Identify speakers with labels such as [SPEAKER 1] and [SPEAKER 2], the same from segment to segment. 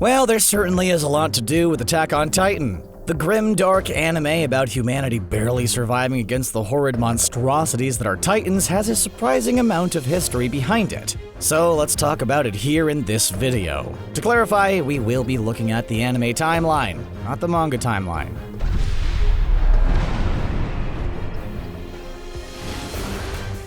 [SPEAKER 1] Well, there certainly is a lot to do with Attack on Titan. The grim, dark anime about humanity barely surviving against the horrid monstrosities that are Titans has a surprising amount of history behind it. So let's talk about it here in this video. To clarify, we will be looking at the anime timeline, not the manga timeline.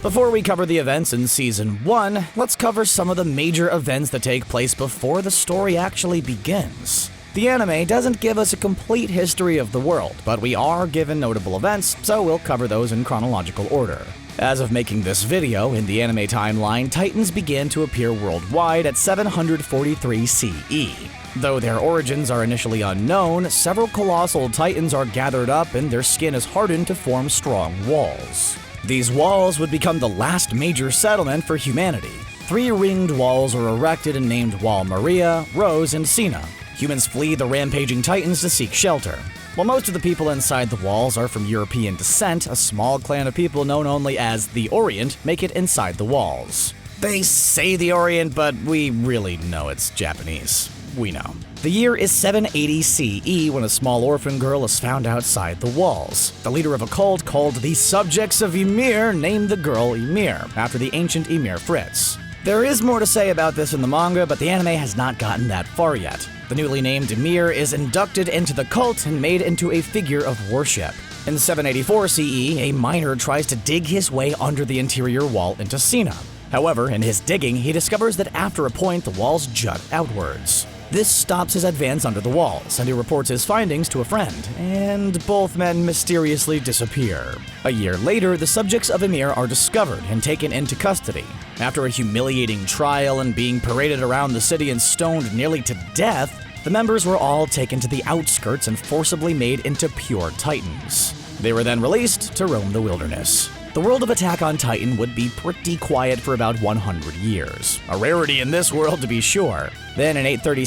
[SPEAKER 1] Before we cover the events in Season 1, let's cover some of the major events that take place before the story actually begins. The anime doesn't give us a complete history of the world, but we are given notable events, so we'll cover those in chronological order. As of making this video, in the anime timeline, Titans began to appear worldwide at 743 CE. Though their origins are initially unknown, several colossal Titans are gathered up and their skin is hardened to form strong walls. These walls would become the last major settlement for humanity. 3 ringed walls are erected and named Wall Maria, Rose, and Sina. Humans flee the rampaging Titans to seek shelter. While most of the people inside the walls are from European descent, a small clan of people known only as the Orient make it inside the walls. They say the Orient, but we really know it's Japanese. We know. The year is 780 CE when a small orphan girl is found outside the walls. The leader of a cult called the Subjects of Ymir named the girl Ymir, after the ancient Ymir Fritz. There is more to say about this in the manga, but the anime has not gotten that far yet. The newly named Ymir is inducted into the cult and made into a figure of worship. In 784 CE, a miner tries to dig his way under the interior wall into Sina. However, in his digging, he discovers that after a point, the walls jut outwards. This stops his advance under the walls, and he reports his findings to a friend, and both men mysteriously disappear. A year later, the subjects of Ymir are discovered and taken into custody. After a humiliating trial and being paraded around the city and stoned nearly to death, the members were all taken to the outskirts and forcibly made into pure Titans. They were then released to roam the wilderness. The world of Attack on Titan would be pretty quiet for about 100 years. A rarity in this world, to be sure. Then in 830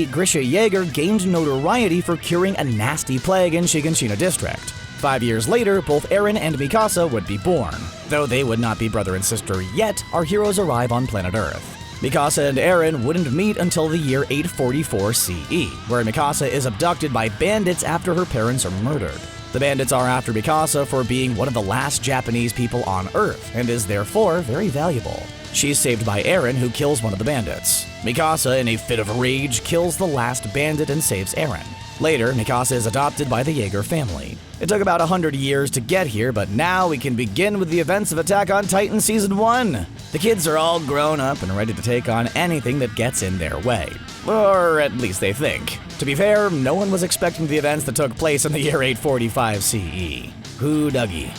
[SPEAKER 1] CE, Grisha Jaeger gained notoriety for curing a nasty plague in Shiganshina district. 5 years later, both Eren and Mikasa would be born. Though they would not be brother and sister yet, our heroes arrive on planet Earth. Mikasa and Eren wouldn't meet until the year 844 CE, where Mikasa is abducted by bandits after her parents are murdered. The bandits are after Mikasa for being one of the last Japanese people on Earth, and is therefore very valuable. She's saved by Eren, who kills one of the bandits. Mikasa, in a fit of rage, kills the last bandit and saves Eren. Later, Mikasa is adopted by the Jaeger family. It took about 100 years to get here, but now we can begin with the events of Attack on Titan Season 1. The kids are all grown up and ready to take on anything that gets in their way. Or at least they think. To be fair, no one was expecting the events that took place in the year 845 CE. Who duggy?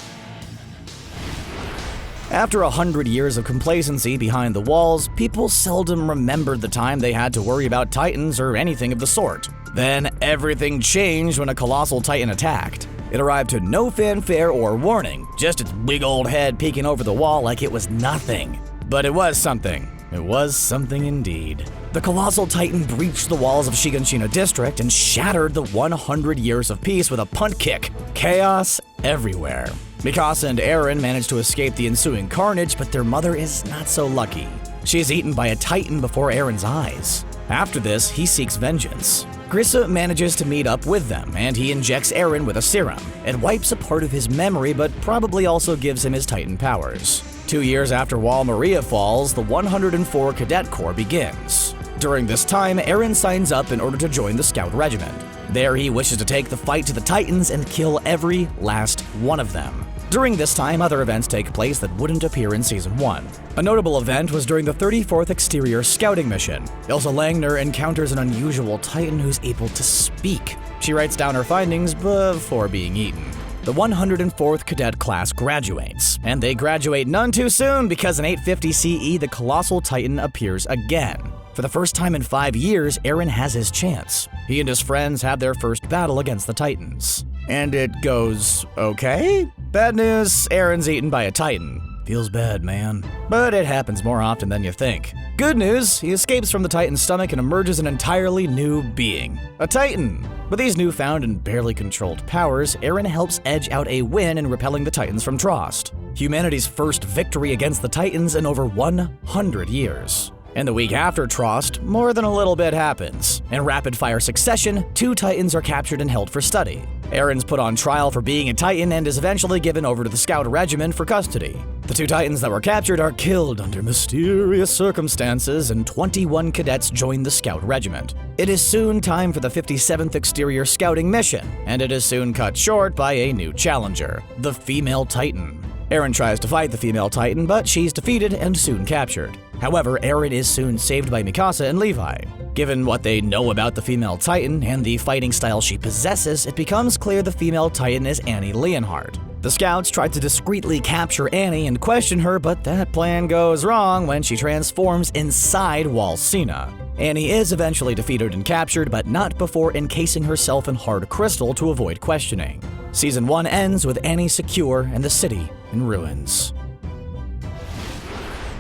[SPEAKER 1] After 100 years of complacency behind the walls, people seldom remembered the time they had to worry about Titans or anything of the sort. Then everything changed when a colossal Titan attacked. It arrived to no fanfare or warning, just its big old head peeking over the wall like it was nothing. But it was something. It was something indeed. The colossal Titan breached the walls of Shiganshina district and shattered the 100 years of peace with a punt kick. Chaos everywhere. Mikasa and Eren managed to escape the ensuing carnage, but their mother is not so lucky. She is eaten by a Titan before Eren's eyes. After this, he seeks vengeance. Grisha manages to meet up with them, and he injects Eren with a serum. It wipes a part of his memory, but probably also gives him his Titan powers. 2 years after Wall Maria falls, the 104 Cadet Corps begins. During this time, Eren signs up in order to join the Scout Regiment. There he wishes to take the fight to the Titans and kill every last one of them. During this time, other events take place that wouldn't appear in Season 1. A notable event was during the 34th Exterior Scouting Mission. Ilsa Langner encounters an unusual Titan who's able to speak. She writes down her findings before being eaten. The 104th Cadet class graduates, and they graduate none too soon because in 850 CE, the colossal Titan appears again. For the first time in 5 years, Eren has his chance. He and his friends have their first battle against the Titans. And it goes okay? Bad news, Eren's eaten by a Titan. Feels bad, man. But it happens more often than you think. Good news, he escapes from the Titan's stomach and emerges an entirely new being. A Titan! With these newfound and barely controlled powers, Eren helps edge out a win in repelling the Titans from Trost. Humanity's first victory against the Titans in over 100 years. In the week after Trost, more than a little bit happens. In rapid-fire succession, 2 Titans are captured and held for study. Eren's put on trial for being a Titan and is eventually given over to the Scout Regiment for custody. The 2 Titans that were captured are killed under mysterious circumstances, and 21 cadets join the Scout Regiment. It is soon time for the 57th Exterior Scouting Mission, and it is soon cut short by a new challenger, the female Titan. Eren tries to fight the female Titan, but she's defeated and soon captured. However, Eren is soon saved by Mikasa and Levi. Given what they know about the female Titan and the fighting style she possesses, it becomes clear the female Titan is Annie Leonhardt. The scouts try to discreetly capture Annie and question her, but that plan goes wrong when she transforms inside Walsina. Annie is eventually defeated and captured, but not before encasing herself in hard crystal to avoid questioning. Season 1 ends with Annie secure and the city in ruins.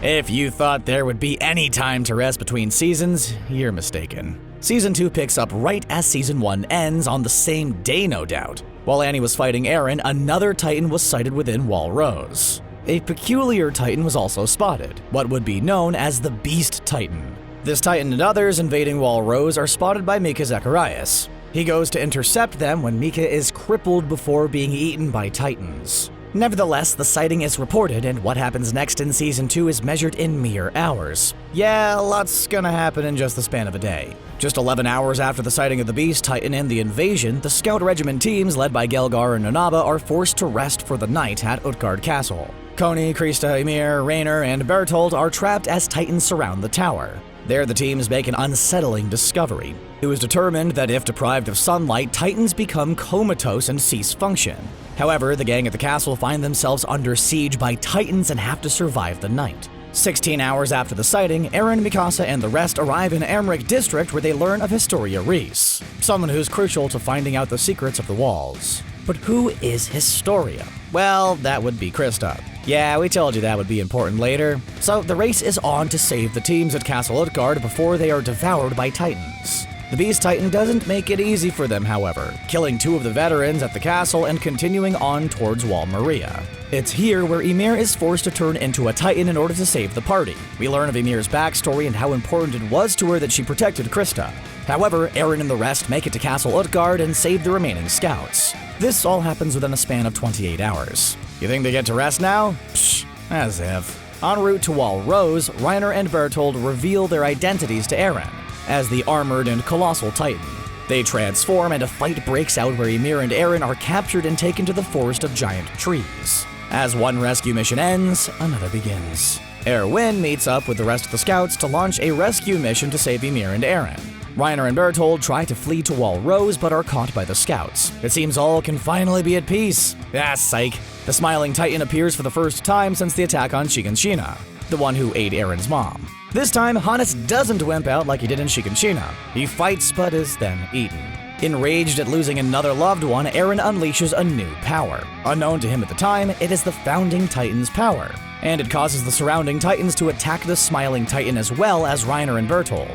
[SPEAKER 1] If you thought there would be any time to rest between seasons, you're mistaken. Season 2 picks up right as Season 1 ends, on the same day no doubt. While Annie was fighting Eren, another Titan was sighted within Wall Rose. A peculiar Titan was also spotted, what would be known as the Beast Titan. This Titan and others invading Wall Rose are spotted by Mika Zacharias. He goes to intercept them when Mika is crippled before being eaten by Titans. Nevertheless, the sighting is reported, and what happens next in Season 2 is measured in mere hours. Yeah, lots gonna happen in just the span of a day. Just 11 hours after the sighting of the Beast Titan and the invasion, the Scout Regiment teams led by Gelgar and Nonaba are forced to rest for the night at Utgard Castle. Coney, Krista, Ymir, Raynor, and Bertold are trapped as Titans surround the tower. There, the teams make an unsettling discovery. It was determined that if deprived of sunlight, Titans become comatose and cease function. However, the gang at the castle find themselves under siege by Titans and have to survive the night. 16 hours after the sighting, Eren, Mikasa, and the rest arrive in Amrik District, where they learn of Historia Rhys, someone who's crucial to finding out the secrets of the walls. But who is Historia? Well, that would be Krista. Yeah, we told you that would be important later. So the race is on to save the teams at Castle Utgard before they are devoured by Titans. The Beast Titan doesn't make it easy for them, however, killing 2 of the veterans at the castle and continuing on towards Wall Maria. It's here where Ymir is forced to turn into a Titan in order to save the party. We learn of Ymir's backstory and how important it was to her that she protected Krista. However, Eren and the rest make it to Castle Utgard and save the remaining scouts. This all happens within a span of 28 hours. You think they get to rest now? Psh, as if. En route to Wall Rose, Raynor and Bertold reveal their identities to Eren as the armored and colossal Titan. They transform and a fight breaks out where Ymir and Eren are captured and taken to the forest of giant trees. As one rescue mission ends, another begins. Erwin meets up with the rest of the scouts to launch a rescue mission to save Ymir and Eren. Raynor and Bertold try to flee to Wall Rose but are caught by the scouts. It seems all can finally be at peace. Ah, psych. The Smiling Titan appears for the first time since the attack on Shiganshina, the one who ate Eren's mom. This time, Hannes doesn't wimp out like he did in Shiganshina. He fights but is then eaten. Enraged at losing another loved one, Eren unleashes a new power. Unknown to him at the time, it is the Founding Titan's power, and it causes the surrounding Titans to attack the Smiling Titan as well as Raynor and Bertold.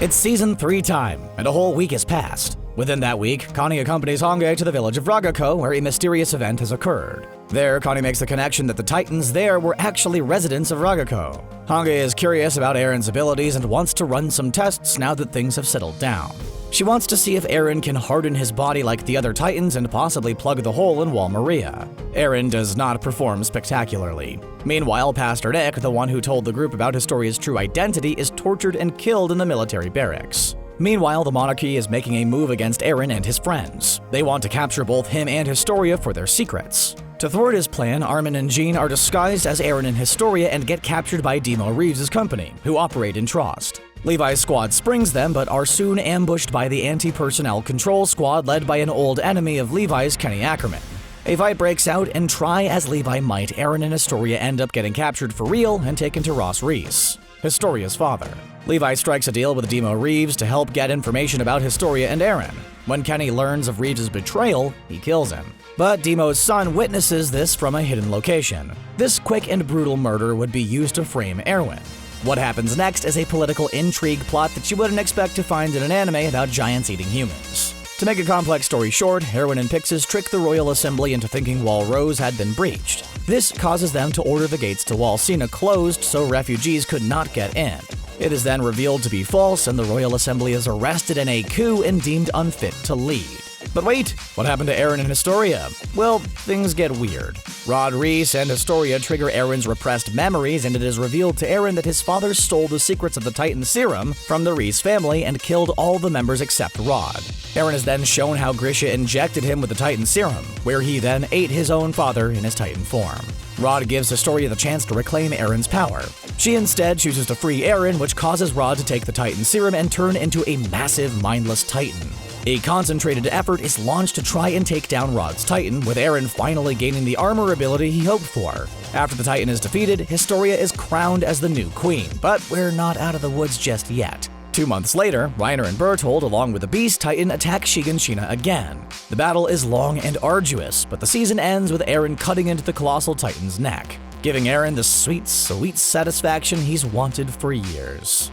[SPEAKER 1] It's Season 3 time, and a whole week has passed. Within that week, Connie accompanies Honge to the village of Ragako, where a mysterious event has occurred. There, Connie makes the connection that the Titans there were actually residents of Ragako. Honge is curious about Eren's abilities and wants to run some tests now that things have settled down. She wants to see if Eren can harden his body like the other Titans and possibly plug the hole in Wall Maria. Eren does not perform spectacularly. Meanwhile, Pastor Nick, the one who told the group about Historia's true identity, is tortured and killed in the military barracks. Meanwhile, the monarchy is making a move against Eren and his friends. They want to capture both him and Historia for their secrets. To thwart his plan, Armin and Jean are disguised as Eren and Historia and get captured by Demo Reeves' company, who operate in Trost. Levi's squad springs them, but are soon ambushed by the anti-personnel control squad led by an old enemy of Levi's, Kenny Ackerman. A fight breaks out, and try as Levi might, Eren and Historia end up getting captured for real and taken to Ross Rhys, Historia's father. Levi strikes a deal with Demo Reeves to help get information about Historia and Eren. When Kenny learns of Reeves' betrayal, he kills him. But Demo's son witnesses this from a hidden location. This quick and brutal murder would be used to frame Erwin. What happens next is a political intrigue plot that you wouldn't expect to find in an anime about giants eating humans. To make a complex story short, Erwin and Pixis trick the Royal Assembly into thinking Wall Rose had been breached. This causes them to order the gates to Wall Sina closed so refugees could not get in. It is then revealed to be false, and the Royal Assembly is arrested in a coup and deemed unfit to lead. But wait, what happened to Eren and Historia? Well, things get weird. Rod Reese and Historia trigger Eren's repressed memories, and it is revealed to Eren that his father stole the secrets of the Titan Serum from the Reese family and killed all the members except Rod. Eren is then shown how Grisha injected him with the Titan Serum, where he then ate his own father in his Titan form. Rod gives Historia the chance to reclaim Eren's power. She instead chooses to free Eren, which causes Rod to take the Titan Serum and turn into a massive, mindless Titan. A concentrated effort is launched to try and take down Rod's Titan, with Eren finally gaining the armor ability he hoped for. After the Titan is defeated, Historia is crowned as the new queen, but we're not out of the woods just yet. 2 months later, Reiner and Berthold, along with the Beast Titan, attack Shiganshina again. The battle is long and arduous, but the season ends with Eren cutting into the Colossal Titan's neck, giving Eren the sweet, sweet satisfaction he's wanted for years.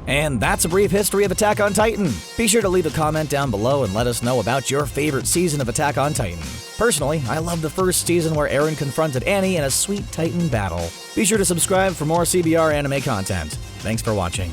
[SPEAKER 1] And that's a brief history of Attack on Titan. Be sure to leave a comment down below and let us know about your favorite season of Attack on Titan. Personally, I love the first season where Eren confronted Annie in a sweet Titan battle. Be sure to subscribe for more CBR anime content. Thanks for watching.